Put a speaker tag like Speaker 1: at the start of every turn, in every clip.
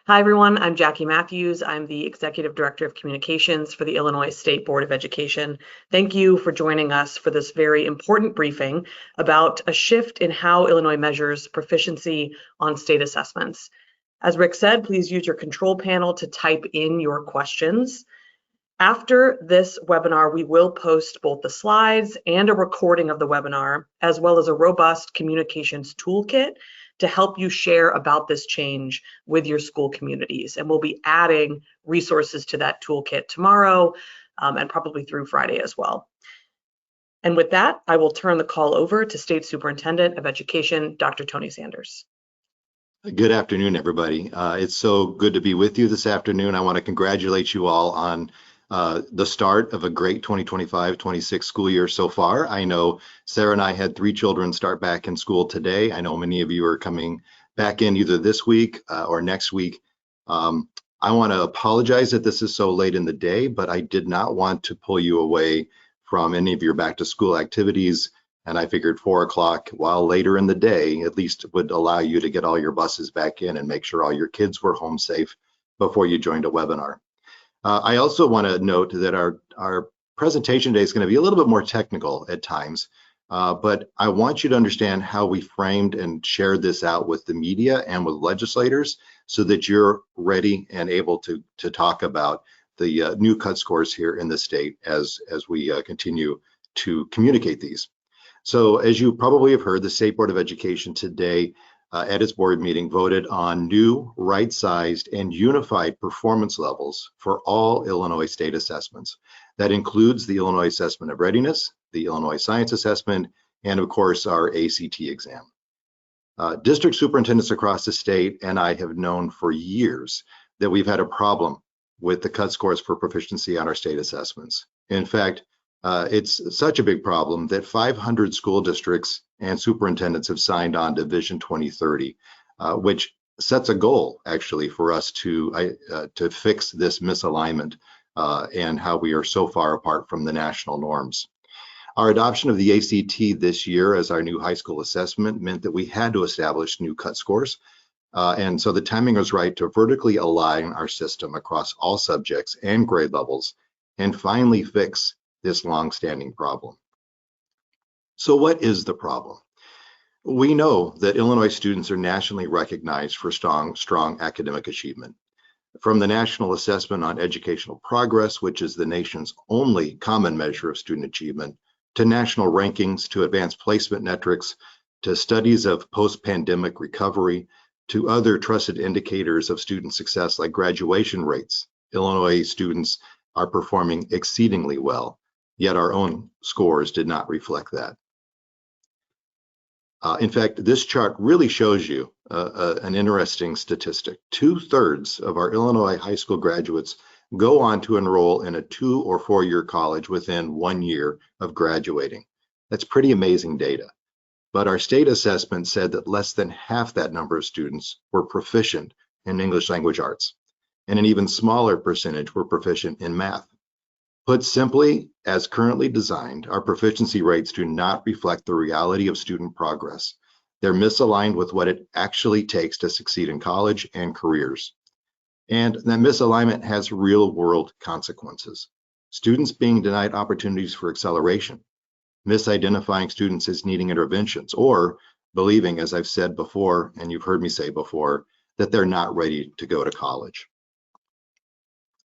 Speaker 1: Hi, everyone. I'm Jackie Matthews. I'm the Executive Director of Communications for the Illinois State Board of Education. Thank you for joining us for this very important briefing about a shift in how Illinois measures proficiency on state assessments. As Rick said, please use your control panel to type in your questions. After this webinar, we will post both the slides and a recording of the webinar, as well as a robust communications toolkit to help you share about this change with your school communities. And we'll be adding resources to that toolkit tomorrow and probably through Friday as well. And with that, I will turn the call over to State Superintendent of Education, Dr. Tony Sanders.
Speaker 2: Good afternoon, everybody. It's so good to be with you this afternoon. I want to congratulate you all on the start of a great 2025-26 school year so far. I know Sarah and I had 3 children start back in school today. I know many of you are coming back in either this week or next week. I want to apologize that this is so late in the day, but I did not want to pull you away from any of your back to school activities. And I figured 4 o'clock, while later in the day, at least would allow you to get all your buses back in and make sure all your kids were home safe before you joined a webinar. I also want to note that our presentation today is going to be a little bit more technical at times, but I want you to understand how we framed and shared this out with the media and with legislators so that you're ready and able to talk about the new cut scores here in the state as we continue to communicate these. So as you probably have heard, the State Board of Education today at its board meeting voted on new right-sized and unified performance levels for all Illinois state assessments. That includes the Illinois Assessment of Readiness, the Illinois Science Assessment, and of course our ACT exam. District superintendents across the state and I have known for years that we've had a problem with the cut scores for proficiency on our state assessments. In fact, it's such a big problem that 500 school districts and superintendents have signed on to Vision 2030, which sets a goal actually for us to fix this misalignment and how we are so far apart from the national norms. Our adoption of the ACT this year as our new high school assessment meant that we had to establish new cut scores. And so the timing was right to vertically align our system across all subjects and grade levels and finally fix this long-standing problem. So what is the problem? We know that Illinois students are nationally recognized for strong academic achievement. From the National Assessment on Educational Progress, which is the nation's only common measure of student achievement, to national rankings, to advanced placement metrics, to studies of post-pandemic recovery, to other trusted indicators of student success like graduation rates, Illinois students are performing exceedingly well. Yet our own scores did not reflect that. In fact, this chart really shows you an interesting statistic. 2/3 of our Illinois high school graduates go on to enroll in a 2 or 4 year college within 1 year of graduating. That's pretty amazing data. But our state assessment said that less than half that number of students were proficient in English language arts, and an even smaller percentage were proficient in math. Put simply, as currently designed, our proficiency rates do not reflect the reality of student progress. They're misaligned with what it actually takes to succeed in college and careers. And that misalignment has real-world consequences. Students being denied opportunities for acceleration, misidentifying students as needing interventions, or believing, as I've said before, and you've heard me say before, that they're not ready to go to college.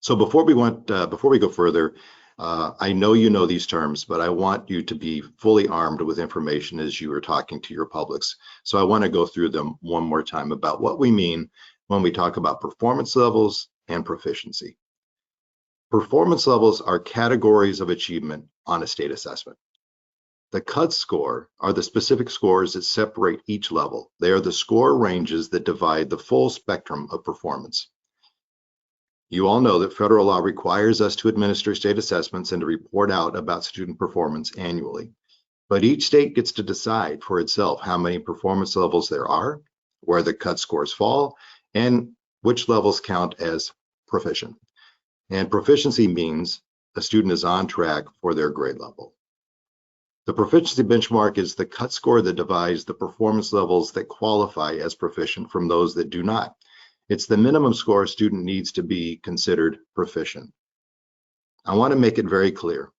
Speaker 2: So before we go further, I know you know these terms, but I want you to be fully armed with information as you are talking to your publics. So I want to go through them one more time about what we mean when we talk about performance levels and proficiency. Performance levels are categories of achievement on a state assessment. The cut score are the specific scores that separate each level. They are the score ranges that divide the full spectrum of performance. You all know that federal law requires us to administer state assessments and to report out about student performance annually. But each state gets to decide for itself how many performance levels there are, where the cut scores fall, and which levels count as proficient. And proficiency means a student is on track for their grade level. The proficiency benchmark is the cut score that divides the performance levels that qualify as proficient from those that do not. It's the minimum score a student needs to be considered proficient. I want to make it very clear.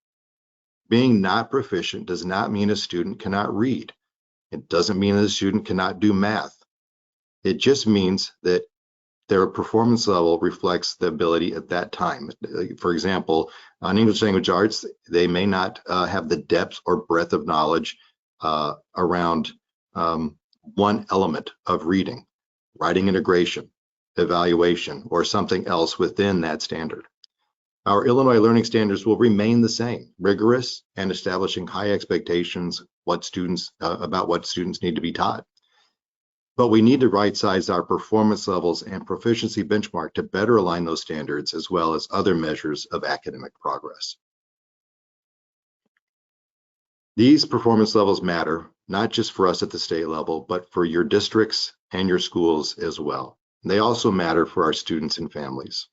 Speaker 2: Being not proficient does not mean a student cannot read. It doesn't mean that a student cannot do math. It just means that their performance level reflects the ability at that time. For example, on English language arts, they may not have the depth or breadth of knowledge around one element of reading, writing integration, evaluation, or something else within that standard. Our Illinois learning standards will remain the same, rigorous and establishing high expectations about what students need to be taught. But we need to right-size our performance levels and proficiency benchmark to better align those standards as well as other measures of academic progress. These performance levels matter, not just for us at the state level, but for your districts and your schools as well. They also matter for our students and families.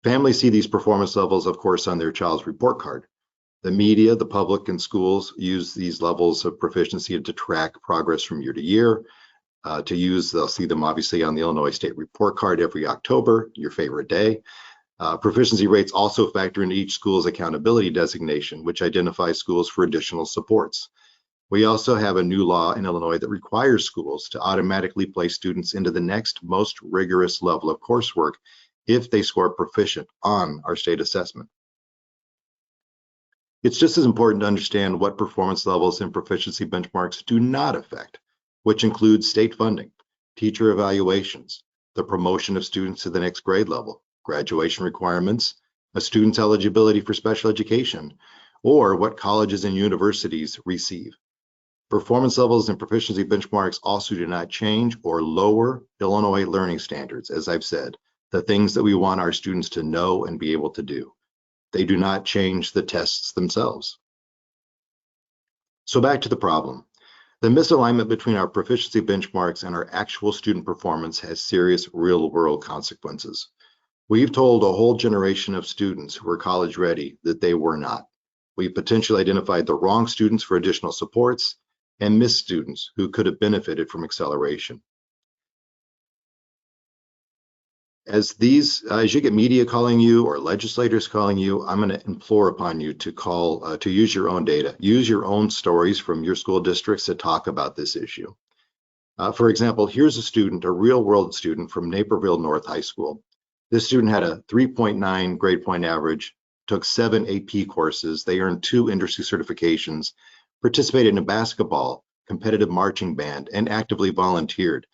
Speaker 2: Families see these performance levels, of course, on their child's report card. The media, the public, and schools use these levels of proficiency to track progress from year to year. They'll see them obviously on the Illinois State Report Card every October, your favorite day. Proficiency rates also factor into each school's accountability designation, which identifies schools for additional supports. We also have a new law in Illinois that requires schools to automatically place students into the next most rigorous level of coursework if they score proficient on our state assessment. It's just as important to understand what performance levels and proficiency benchmarks do not affect, which includes state funding, teacher evaluations, the promotion of students to the next grade level, graduation requirements, a student's eligibility for special education, or what colleges and universities receive. Performance levels and proficiency benchmarks also do not change or lower Illinois learning standards, as I've said, the things that we want our students to know and be able to do. They do not change the tests themselves. So back to the problem. The misalignment between our proficiency benchmarks and our actual student performance has serious real-world consequences. We've told a whole generation of students who are college ready that they were not. We potentially identified the wrong students for additional supports and missed students who could have benefited from acceleration. As you get media calling you or legislators calling you, I'm going to implore upon you to use your own data, use your own stories from your school districts to talk about this issue. For example, here's a real world student from Naperville North High School. This student had a 3.9 grade point average, took 7 AP courses. They earned 2 industry certifications, participated in a basketball, competitive marching band, and actively volunteered.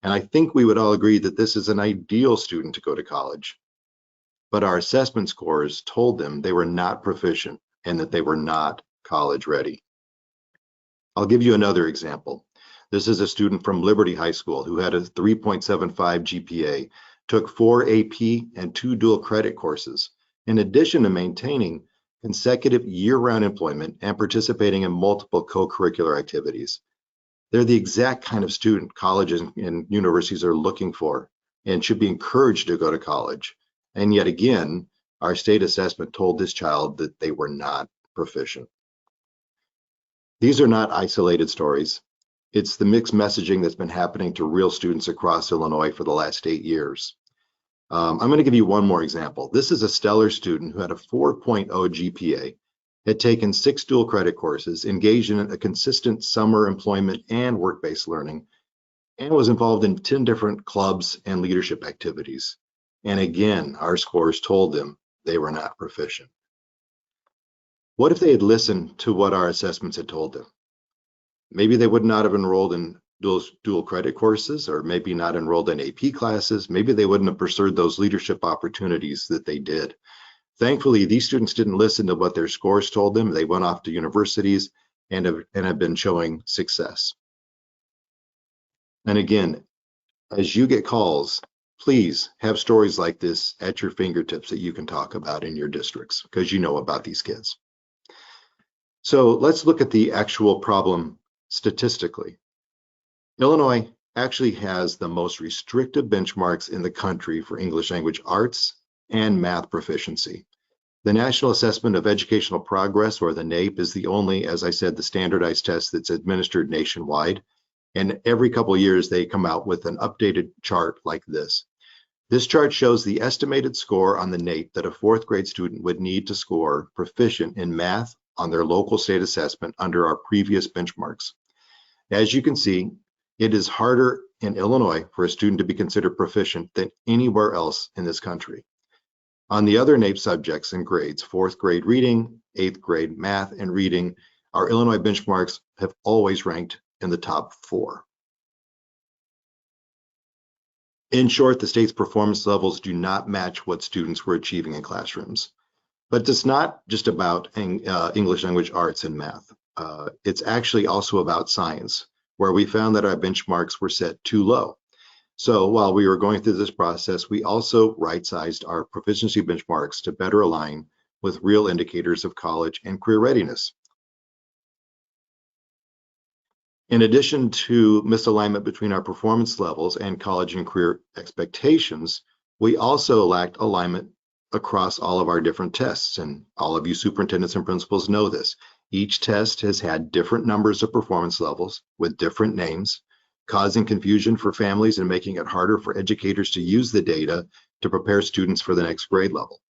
Speaker 2: And I think we would all agree that this is an ideal student to go to college. But our assessment scores told them they were not proficient and that they were not college ready. I'll give you another example. This is a student from Liberty High School who had a 3.75 GPA, took 4 AP and 2 dual credit courses, in addition to maintaining consecutive year-round employment and participating in multiple co-curricular activities. They're the exact kind of student colleges and universities are looking for and should be encouraged to go to college. And yet again, our state assessment told this child that they were not proficient. These are not isolated stories. It's the mixed messaging that's been happening to real students across Illinois for the last 8 years. I'm going to give you one more example. This is a stellar student who had a 4.0 GPA, had taken 6 dual credit courses, engaged in a consistent summer employment and work-based learning, and was involved in 10 different clubs and leadership activities. And again, our scores told them they were not proficient. What if they had listened to what our assessments had told them? Maybe they would not have enrolled in those dual credit courses, or maybe not enrolled in AP classes. Maybe they wouldn't have pursued those leadership opportunities that they did. Thankfully, these students didn't listen to what their scores told them. They went off to universities and have been showing success. And again, as you get calls, please have stories like this at your fingertips that you can talk about in your districts because you know about these kids. So let's look at the actual problem statistically. Illinois actually has the most restrictive benchmarks in the country for English language arts and math proficiency. The National Assessment of Educational Progress, or the NAEP, is the only, as I said, the standardized test that's administered nationwide. And every couple of years, they come out with an updated chart like this. This chart shows the estimated score on the NAEP that a fourth grade student would need to score proficient in math on their local state assessment under our previous benchmarks. As you can see, it is harder in Illinois for a student to be considered proficient than anywhere else in this country. On the other NAEP subjects and grades, fourth grade reading, eighth grade math and reading, our Illinois benchmarks have always ranked in the top 4. In short, the state's performance levels do not match what students were achieving in classrooms. But it's not just about English language arts and math. It's actually also about science, where we found that our benchmarks were set too low. So while we were going through this process, we also right-sized our proficiency benchmarks to better align with real indicators of college and career readiness. In addition to misalignment between our performance levels and college and career expectations, we also lacked alignment across all of our different tests. And all of you superintendents and principals know this. Each test has had different numbers of performance levels with different names, causing confusion for families and making it harder for educators to use the data to prepare students for the next grade level.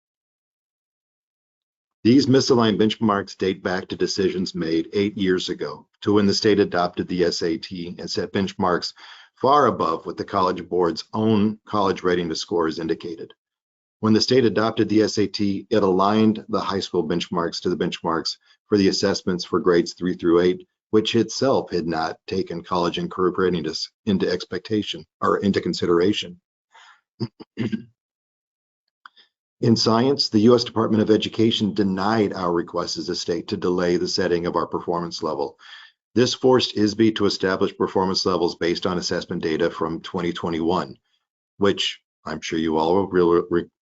Speaker 2: These misaligned benchmarks date back to decisions made 8 years ago to when the state adopted the SAT and set benchmarks far above what the College Board's own college readiness scores indicated. When the state adopted the SAT, it aligned the high school benchmarks to the benchmarks for the assessments for grades 3 through 8, which itself had not taken college and career readiness into consideration. In science, the U.S. Department of Education denied our request as a state to delay the setting of our performance level. This forced ISB to establish performance levels based on assessment data from 2021, which I'm sure you all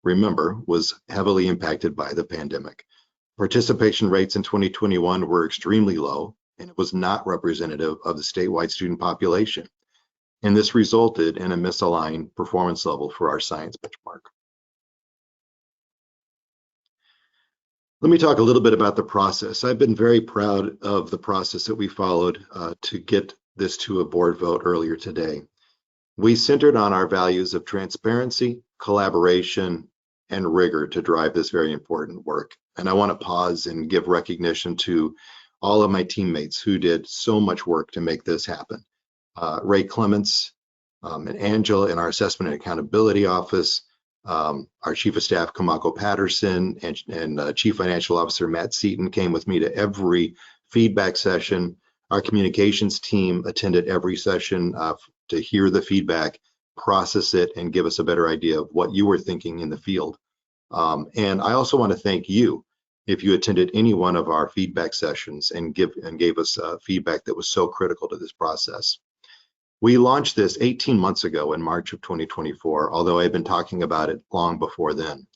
Speaker 2: remember was heavily impacted by the pandemic. Participation rates in 2021 were extremely low, and it was not representative of the statewide student population. And this resulted in a misaligned performance level for our science benchmark. Let me talk a little bit about the process. I've been very proud of the process that we followed to get this to a board vote earlier today. We centered on our values of transparency, collaboration, and rigor to drive this very important work. And I want to pause and give recognition to all of my teammates who did so much work to make this happen. Ray Clements and Angela in our Assessment and Accountability Office, our Chief of Staff, Kamako Patterson, and Chief Financial Officer, Matt Seaton, came with me to every feedback session. Our communications team attended every session to hear the feedback, process it, and give us a better idea of what you were thinking in the field. And I also want to thank you if you attended any one of our feedback sessions and gave us feedback that was so critical to this process. We launched this 18 months ago in March of 2024, although I've been talking about it long before then.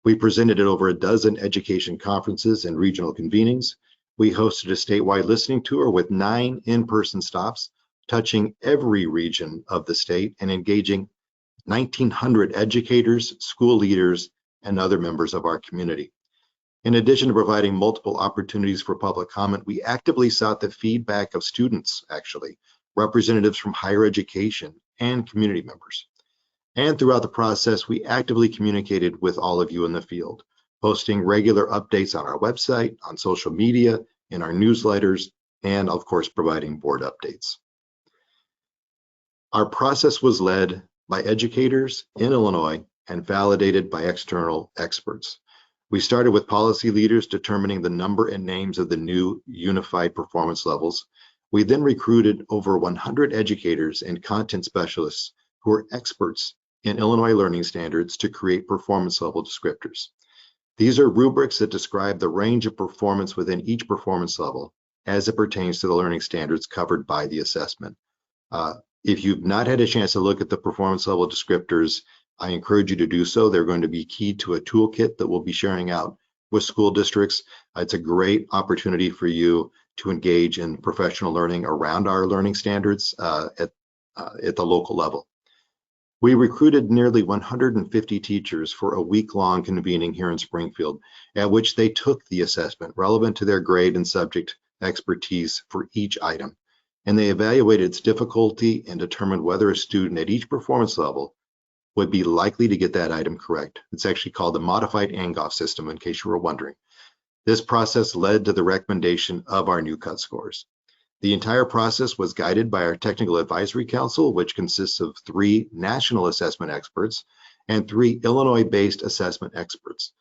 Speaker 2: We presented at over a dozen education conferences and regional convenings. We hosted a statewide listening tour with 9 in-person stops, touching every region of the state and engaging 1,900 educators, school leaders, and other members of our community. In addition to providing multiple opportunities for public comment, we actively sought the feedback of students, actually, representatives from higher education, and community members. And throughout the process, we actively communicated with all of you in the field, posting regular updates on our website, on social media, in our newsletters, and of course, providing board updates. Our process was led by educators in Illinois and validated by external experts. We started with policy leaders determining the number and names of the new unified performance levels. We then recruited over 100 educators and content specialists who are experts in Illinois learning standards to create performance level descriptors. These are rubrics that describe the range of performance within each performance level as it pertains to the learning standards covered by the assessment. If you've not had a chance to look at the performance level descriptors, I encourage you to do so. They're going to be key to a toolkit that we'll be sharing out with school districts. It's a great opportunity for you to engage in professional learning around our learning standards at the local level. We recruited nearly 150 teachers for a week-long convening here in Springfield, at which they took the assessment relevant to their grade and subject expertise for each item. And they evaluated its difficulty and determined whether a student at each performance level would be likely to get that item correct. It's actually called the modified Angoff system, in case you were wondering. This process led to the recommendation of our new cut scores. The entire process was guided by our Technical Advisory Council, which consists of 3 national assessment experts and 3 Illinois-based assessment experts.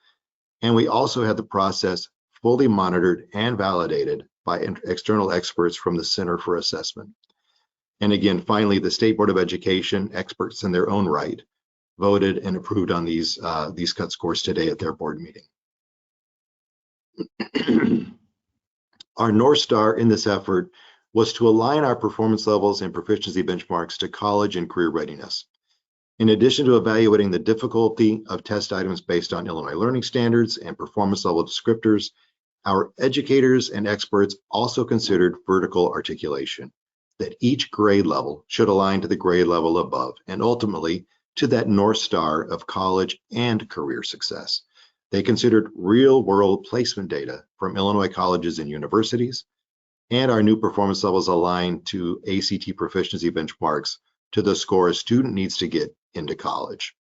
Speaker 2: And we also had the process fully monitored and validated by external experts from the Center for Assessment. And again, finally, the State Board of Education, experts in their own right, voted and approved on these cut scores today at their board meeting. Our North Star in this effort was to align our performance levels and proficiency benchmarks to college and career readiness. In addition to evaluating the difficulty of test items based on Illinois learning standards and performance level descriptors, our educators and experts also considered vertical articulation, that each grade level should align to the grade level above and ultimately to that North Star of college and career success. They considered real-world placement data from Illinois colleges and universities, and our new performance levels aligned to ACT proficiency benchmarks to the score a student needs to get into college.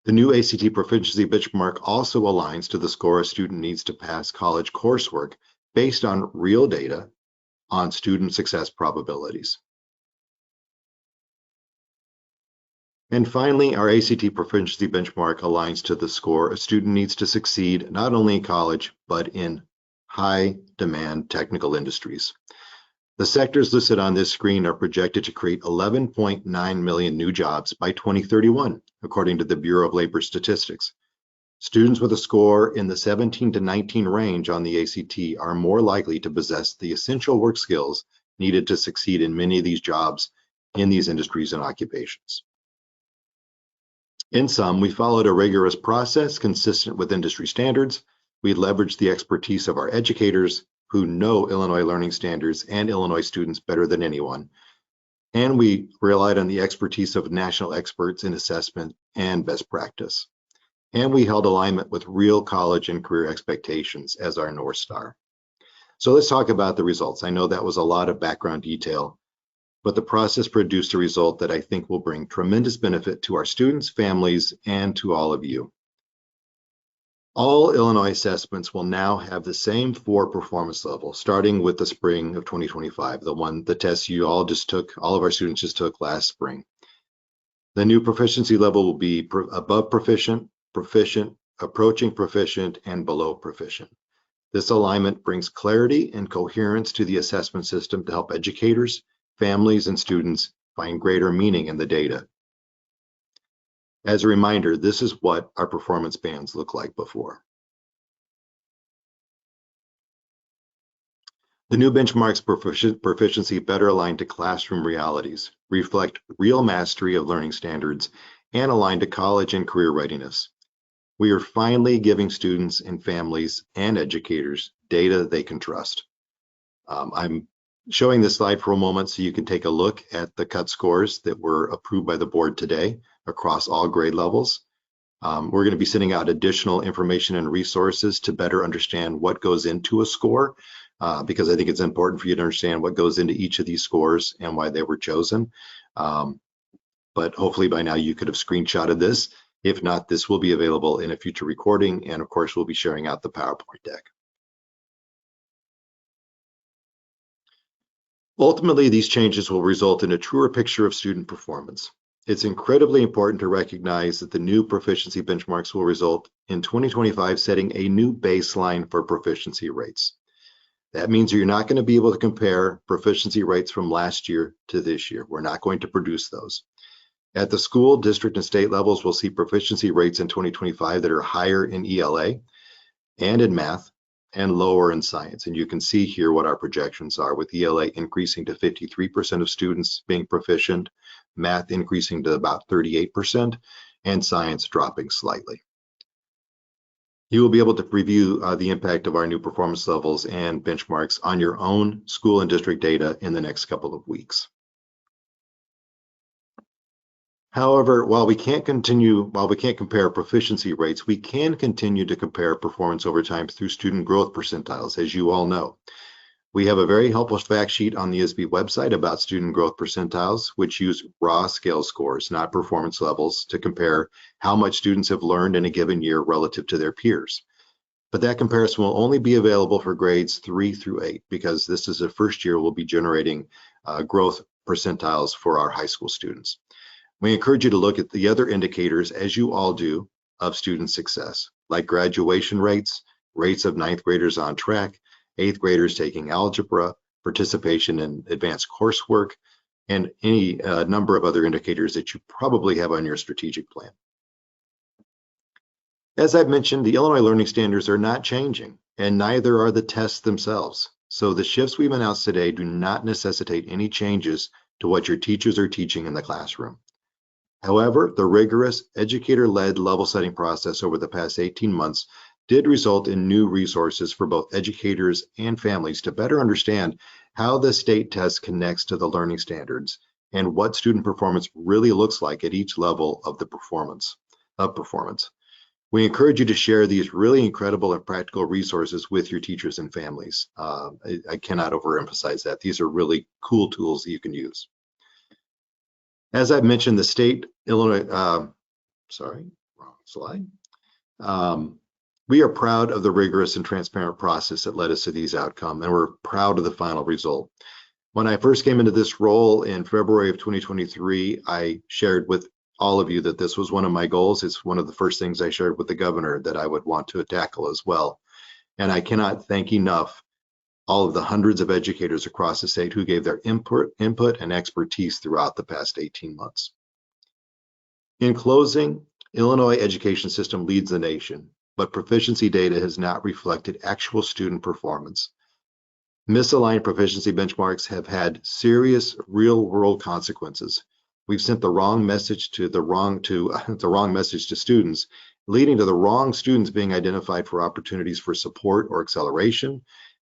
Speaker 2: The new ACT proficiency benchmark also aligns to the score a student needs to pass college coursework based on real data on student success probabilities. And finally, our ACT proficiency benchmark aligns to the score a student needs to succeed not only in college, but in high demand technical industries. The sectors listed on this screen are projected to create 11.9 million new jobs by 2031, according to the Bureau of Labor Statistics. Students with a score in the 17 to 19 range on the ACT are more likely to possess the essential work skills needed to succeed in many of these jobs in these industries and occupations. In sum, we followed a rigorous process consistent with industry standards. We leveraged the expertise of our educators who know Illinois learning standards and Illinois students better than anyone. And we relied on the expertise of national experts in assessment and best practice. And we held alignment with real college and career expectations as our North Star. So let's talk about the results. I know that was a lot of background detail, but the process produced a result that I think will bring tremendous benefit to our students, families, and to all of you. All Illinois assessments will now have the same 4 performance levels, starting with the spring of 2025, the test you all just took, all of our students just took last spring. The new proficiency level will be above proficient, proficient, approaching proficient, and below proficient. This alignment brings clarity and coherence to the assessment system to help educators, families, and students find greater meaning in the data. As a reminder, this is what our performance bands look like before. The new benchmarks proficiency better align to classroom realities, reflect real mastery of learning standards, and align to college and career readiness. We are finally giving students and families and educators data they can trust. I'm showing this slide for a moment so you can take a look at the cut scores that were approved by the board today across all grade levels. We're going to be sending out additional information and resources to better understand what goes into a score, because I think it's important for you to understand what goes into each of these scores and why they were chosen. But hopefully by now you could have screenshotted this. If not, this will be available in a future recording, and of course we'll be sharing out the PowerPoint deck. Ultimately, these changes will result in a truer picture of student performance. It's incredibly important to recognize that the new proficiency benchmarks will result in 2025 setting a new baseline for proficiency rates. That means you're not going to be able to compare proficiency rates from last year to this year. We're not going to produce those. At the school, district, and state levels, we'll see proficiency rates in 2025 that are higher in ELA and in math and lower in science. And you can see here what our projections are, with ELA increasing to 53% of students being proficient, math increasing to about 38%, and science dropping slightly. You will be able to review the impact of our new performance levels and benchmarks on your own school and district data in the next couple of weeks. However, while we can't compare proficiency rates, we can continue to compare performance over time through student growth percentiles, as you all know. We have a very helpful fact sheet on the ISB website about student growth percentiles, which use raw scale scores, not performance levels, to compare how much students have learned in a given year relative to their peers. But that comparison will only be available for grades 3 through 8, because this is the first year we'll be generating growth percentiles for our high school students. We encourage you to look at the other indicators, as you all do, of student success, like graduation rates, rates of 9th graders on track, 8th graders taking algebra, participation in advanced coursework, and any number of other indicators that you probably have on your strategic plan. As I've mentioned, the Illinois learning standards are not changing, and neither are the tests themselves. So the shifts we've announced today do not necessitate any changes to what your teachers are teaching in the classroom. However, the rigorous educator-led level setting process over the past 18 months did result in new resources for both educators and families to better understand how the state test connects to the learning standards and what student performance really looks like at each level of the performance. We encourage you to share these really incredible and practical resources with your teachers and families. I cannot overemphasize that. These are really cool tools that you can use. As I've mentioned, the state Illinois, sorry, wrong slide. We are proud of the rigorous and transparent process that led us to these outcomes, and we're proud of the final result. When I first came into this role in February of 2023, I shared with all of you that this was one of my goals. It's one of the first things I shared with the governor that I would want to tackle as well. And I cannot thank enough all of the hundreds of educators across the state who gave their input and expertise throughout the past 18 months. In closing, Illinois education system leads the nation, but proficiency data has not reflected actual student performance. Misaligned proficiency benchmarks have had serious real-world consequences. We've sent the wrong message to the wrong message to students, leading to the wrong students being identified for opportunities for support or acceleration,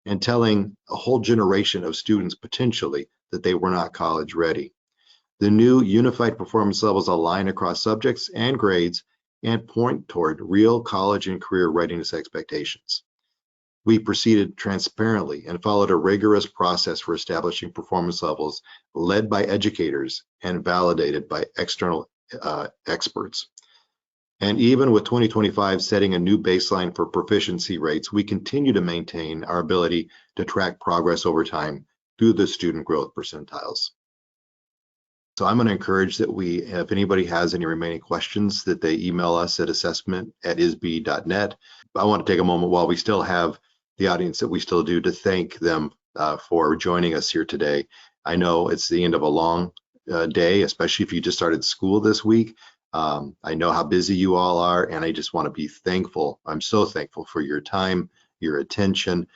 Speaker 2: and telling a whole generation of students potentially that they were not college ready. The new unified performance levels align across subjects and grades and point toward real college and career readiness expectations. We proceeded transparently and followed a rigorous process for establishing performance levels led by educators and validated by external experts. And even with 2025 setting a new baseline for proficiency rates, we continue to maintain our ability to track progress over time through the student growth percentiles. So I'm going to encourage that if anybody has any remaining questions, that they email us at assessment@isb.net. I want to take a moment while we still have the audience that we still do to thank them for joining us here today. I know it's the end of a long day, especially if you just started school this week. I know how busy you all are, and I just want to be thankful. I'm so thankful for your time, your attention.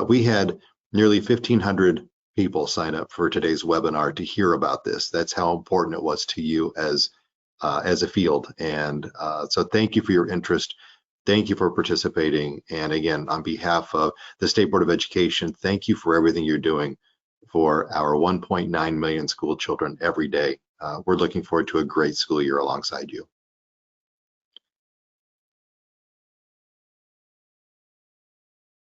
Speaker 2: We had nearly 1,500 people sign up for today's webinar to hear about this. That's how important it was to you as a field. And so thank you for your interest. Thank you for participating. And again, on behalf of the State Board of Education, thank you for everything you're doing for our 1.9 million school children every day. We're looking forward to a great school year alongside you.